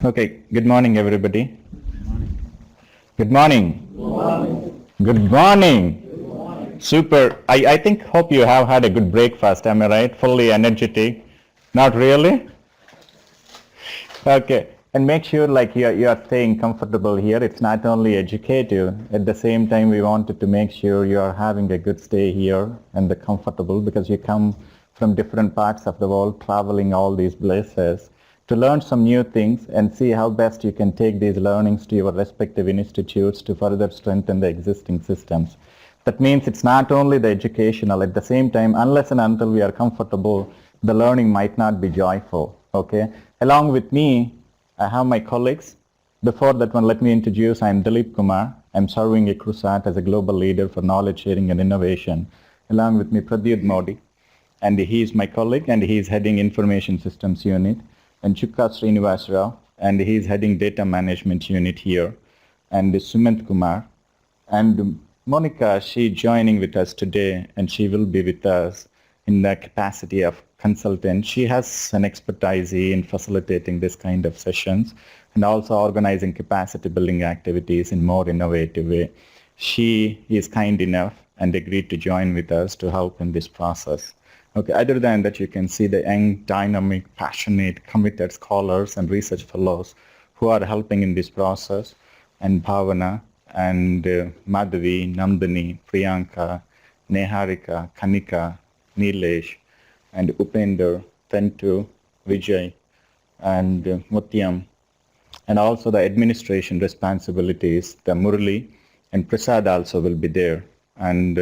Okay, good morning, everybody. Good morning. Good morning. Super. I think, hope you have had a good breakfast. Am I right? Fully energetic? Not really? Okay. And make sure like you are staying comfortable here. It's not only educative. At the same time, we wanted to make sure you are having a good stay here and the comfortable because you come from different parts of the world, traveling all these places to learn some new things and see how best you can take these learnings to your respective institutes to further strengthen the existing systems. That means it's not only the educational, at the same time, unless and until we are comfortable, the learning might not be joyful. Okay. Along with me, I have my colleagues. Before that one, let me introduce, I'm Dilip Kumar. I'm serving at CRUSAT as a global leader for knowledge sharing and innovation. Along with me, Pradyut Modi, and he is my colleague, and he is heading Information Systems Unit, and Chukka Srinivas Rao, and he is heading Data Management Unit here, and Sumant Kumar, and Monica, she joining with us today, and she will be with us in the capacity of consultant. She has an expertise in facilitating this kind of sessions and also organizing capacity building activities in more innovative way. She is kind enough and agreed to join with us to help in this process. Okay, other than that, you can see the young, dynamic, passionate, committed scholars and research fellows who are helping in this process, and Bhavana, and Madhavi, Nandini, Priyanka, Neharika, Kanika, Nilesh, and Upender, Pentu, Vijay, and Mutyam, and also the administration responsibilities, the Murali, and Prasad also will be there, and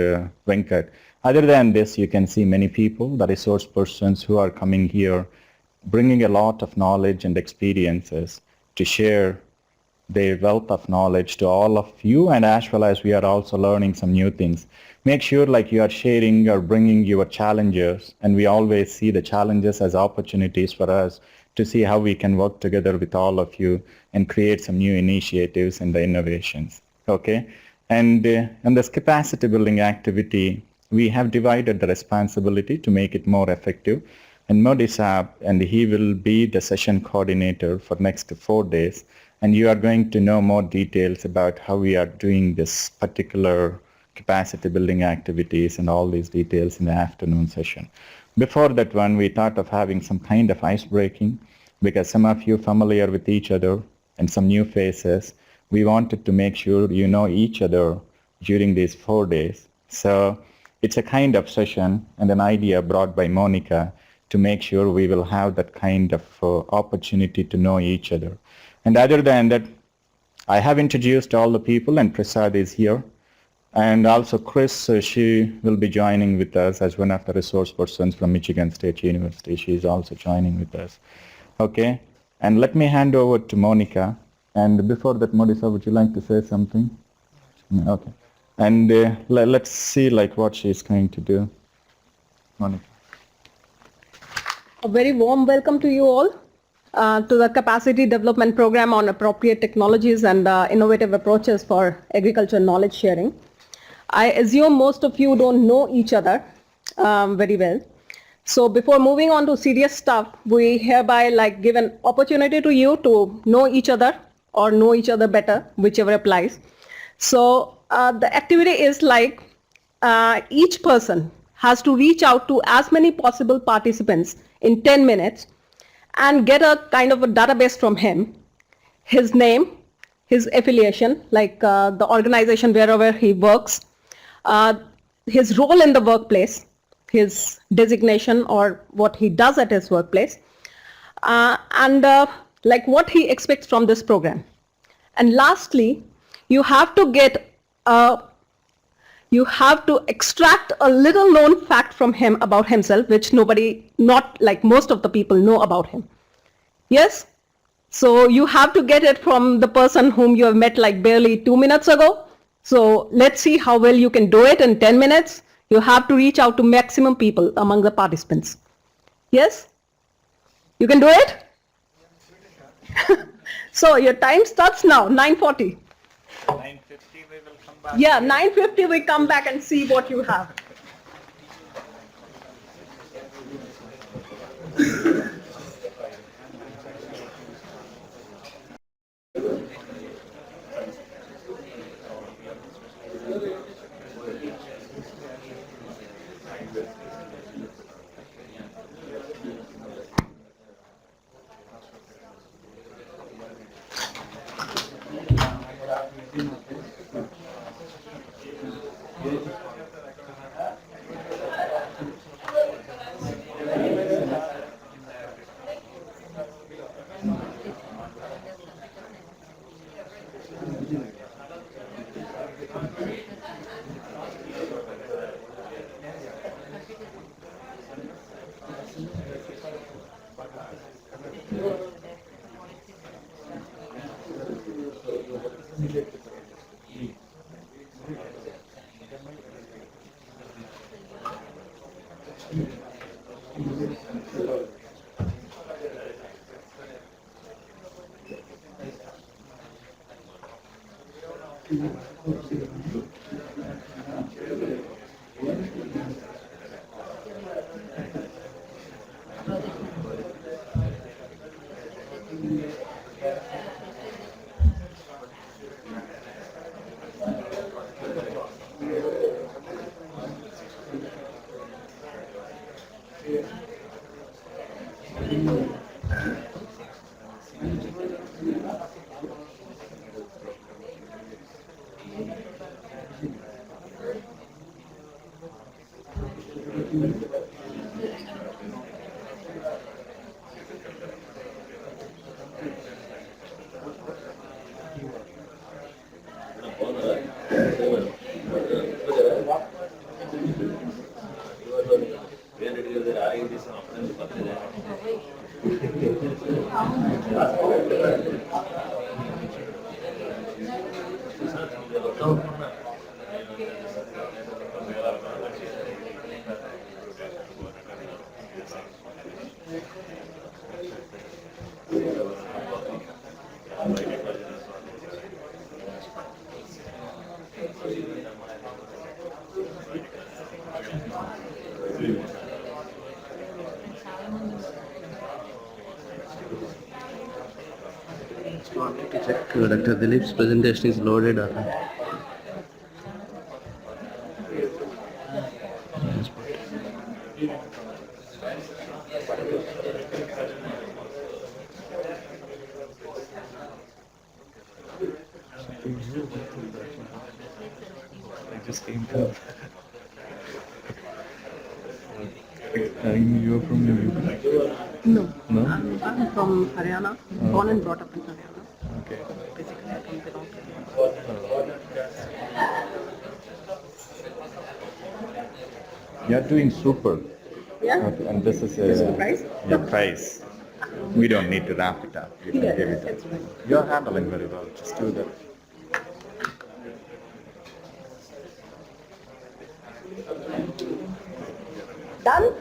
Venkat. Other than this, you can see many people, the resource persons who are coming here, bringing a lot of knowledge and experiences to share their wealth of knowledge to all of you, and as well as we are also learning some new things. Make sure like you are sharing or bringing your challenges, and we always see the challenges as opportunities for us to see how we can work together with all of you and create some new initiatives and the innovations. Okay, and in this capacity building activity, we have divided the responsibility to make it more effective. And Modi Saab, and he will be the session coordinator for next 4 days. And you are going to know more details about how we are doing this particular capacity building activities and all these details in the afternoon session. Before that one, we thought of having some kind of ice breaking because some of you familiar with each other and some new faces. We wanted to make sure you know each other during these 4 days. So it's a kind of session and an idea brought by Monica to make sure we will have that kind of opportunity to know each other. And other than that, I have introduced all the people, and Prasad is here. And also Chris, she will be joining with us as one of the resource persons from Michigan State University. She is also joining with us. Okay, and let me hand over to Monica. And before that, Modisa, would you like to say something? Okay. And let's see like what she's going to do. Monica. A very warm welcome to you all to the Capacity Development Program on Appropriate Technologies and Innovative Approaches for Agriculture Knowledge Sharing. I assume most of you don't know each other very well. So before moving on to serious stuff, we hereby like give an opportunity to you to know each other or know each other better, whichever applies. So the activity is like each person has to reach out to as many possible participants in 10 minutes and get a kind of a database from him, his name, his affiliation, like the organization wherever he works, his role in the workplace, his designation or what he does at his workplace, and like what he expects from this program. And lastly, you have to extract a little known fact from him about himself, which not like most of the people know about him. Yes? So you have to get it from the person whom you have met like barely 2 minutes ago. So let's see how well you can do it in 10 minutes. You have to reach out to maximum people among the participants. Yes? You can do it? So your time starts now, 9:40. 9:50 we will come back. Yeah, 9:50 we come back and see what you have. Check Dr. Dilip's presentation is loaded. I just came to. You're from UP? No. No? I'm from Haryana, born and brought up in Haryana. Okay. Basically, I don't belong to You're doing super. Yeah. Okay, and this is This is the price? your price. We don't need to wrap it up. You can Yeah, give it. that's right. You're handling very well. Just do that. Done?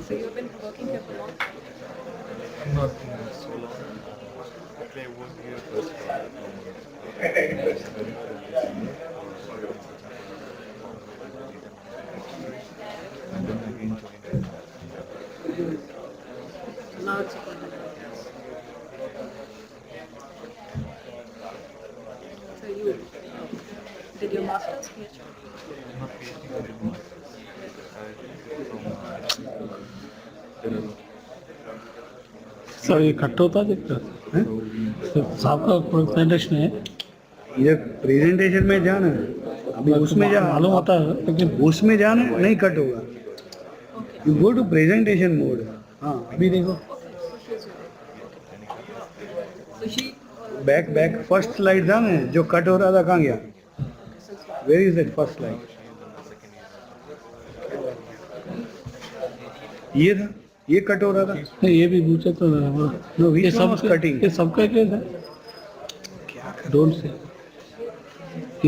So you've been working here for a long time? Not so long. I worked here first. And then again joined. Now it's a good. So you did your master's PhD? Not PhD, I did masters. Sir ये cut होता है साहब का presentation है इधर presentation में जाना अभी उसमें जा मालूम होता है लेकिन उसमें जाना नहीं कट होगा you go to presentation mode हाँ अभी देखो बैक बैक फर्स्ट स्लाइड था ना जो कट हो रहा था कहाँ गया where is that first slide ये था ये कट हो रहा था नहीं, ये भी पूछे तो नो ये विच वन सब वाज कटिंग ये सबका केस है डोंट से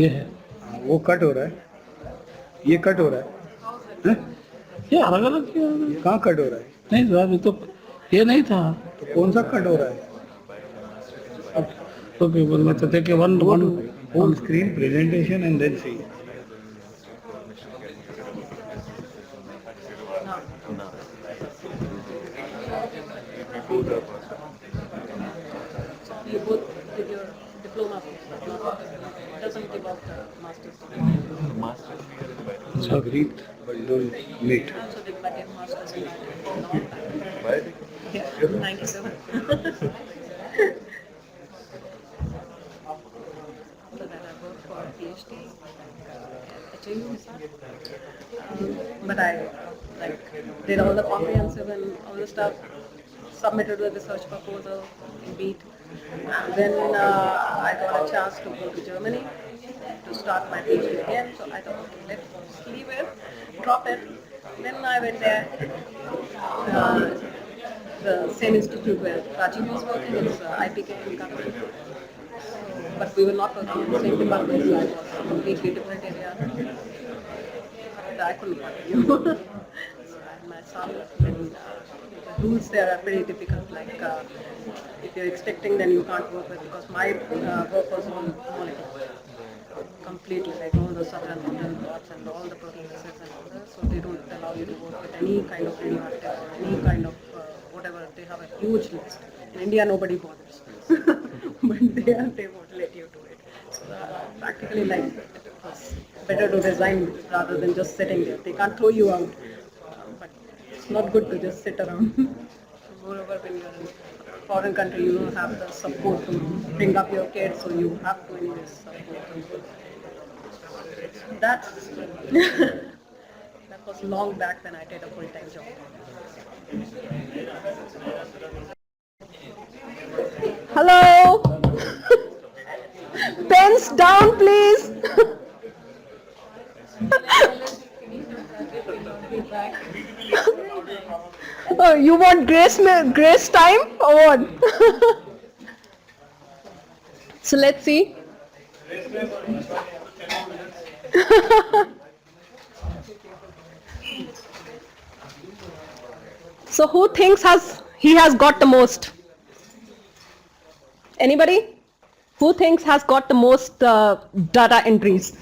ये है वो कट हो रहा है ये कट हो रहा है ये अलग अलग किया है। कहाँ कट हो रहा है नहीं साहब ये तो ये नहीं था तो कौन सा कट हो रहा है ओके बोलना तो देखिए one go one to whole screen presentation and then see. You both did your diploma, doesn't give out the master's. Agreed, but don't meet. Also did my masters in Yeah, 97. After that, I worked for a PhD at HAU. But I did all the comprehensive and all the stuff, submitted the research proposal in BEAT. Then I got a chance to go to Germany to start my PhD again. So I thought, okay, let's leave it, drop it. Then I went there. The same institute where Rajiv was working is IPK in Karachi. But we were not working in the same department, so I was a completely different area. But I couldn't continue. So I had my son, and the rules there are pretty difficult. Like if you're expecting, then you can't work with, because my work was on molecular. Completely, like all the southern plots and all the protein acids and all that. So they don't allow you to work with any kind of radioactive or any kind of whatever. They have a huge list. In India, nobody bothers. But they won't let you do it. So practically, like, it was better to resign rather than just sitting there. They can't throw you out. But it's not good to just sit around. Moreover, when you're in a foreign country, you don't have the support to bring up your kids, so you have to anyways support them. That's that was long back when I did a full-time job. Hello. Pens down, please. Oh, you want grace time or what? So let's see. So who thinks he has got the most? Anybody? Who thinks has got the most data entries?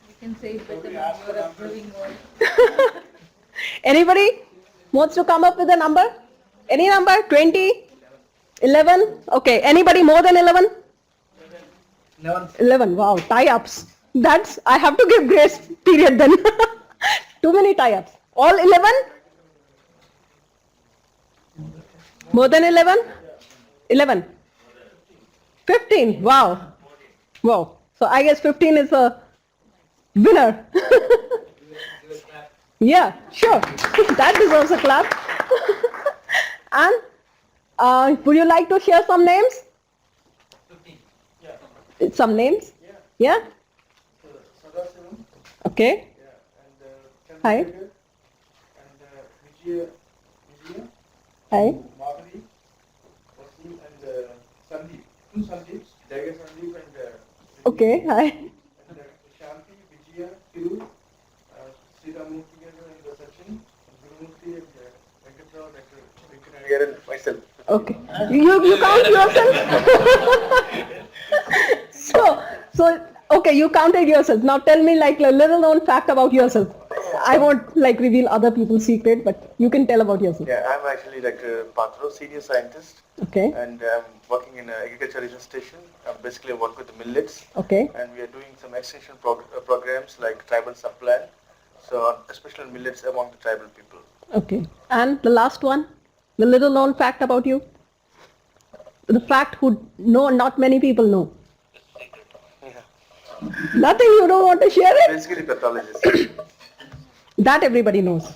You can say it better than you're approving all. Anybody wants to come up with a number? Any number? 20? 11? Okay. Anybody more than 11? 11. Wow. Tie-ups. I have to give grace period then. Too many tie-ups. All 11? More than 11? 11. 15. Wow. Wow. So I guess 15 is a winner. Yeah, sure. That deserves a clap. And would you like to share some names? 15. Yeah. Some names? Yeah? Sadasivam. Okay. Yeah. And Hi. Chandrasekhar. And Vijaya. Hi. Madhavi. Vasim and Sandeep. Two Sandeeps. Jagat Sandeep and Okay. Hi. And Shanti, Vijaya, Thiru, Sriramurthy and Sachin, Gurumurthy and Venkatrao, Venkatrayan and myself. Okay. You count yourself? So okay, you counted yourself. Now tell me like a little known fact about yourself. I won't like reveal other people's secret, but you can tell about yourself. Yeah, I'm actually Dr. Patro, senior scientist. Okay. And I'm working in an agriculture research station. Basically, I work with the millets. Okay. And we are doing some extension programs like tribal subplan. So, especially millets among the tribal people. Okay. And the last one, the little known fact about you. The fact who not many people know. Yeah. Nothing you don't want to share it? Basically, pathologist. That everybody knows.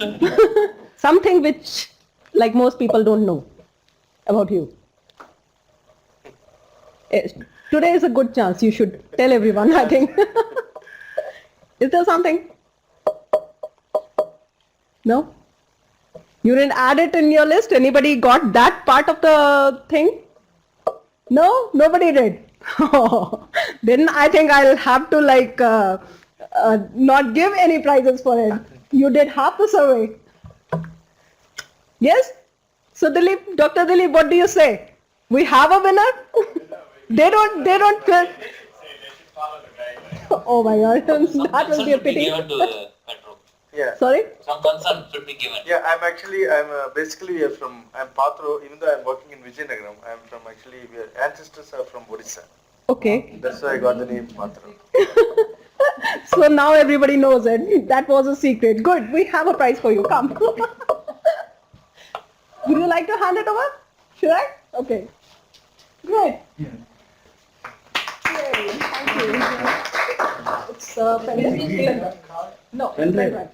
Something which like most people don't know about you. Yes. Today is a good chance. You should tell everyone, I think. Is there something? No? You didn't add it in your list? Anybody got that part of the thing? No? Nobody did? Then I think I'll have to like not give any prizes for it. You did half the survey. Yes? So Dilip, Dr. Dilip, what do you say? We have a winner? They don't feel... Oh my God, that will be a pity. Yeah. Sorry? Some concern should be given. Yeah, I'm basically I'm Patro, even though I'm working in Vijayanagaram, we are ancestors are from Odisha. Okay. That's why I got the name Patro. So now everybody knows it. That was a secret. Good. We have a prize for you. Come. Would you like to hand it over? Should I? Okay. Great. Yay, thank you. It's fantastic. No, pen drive.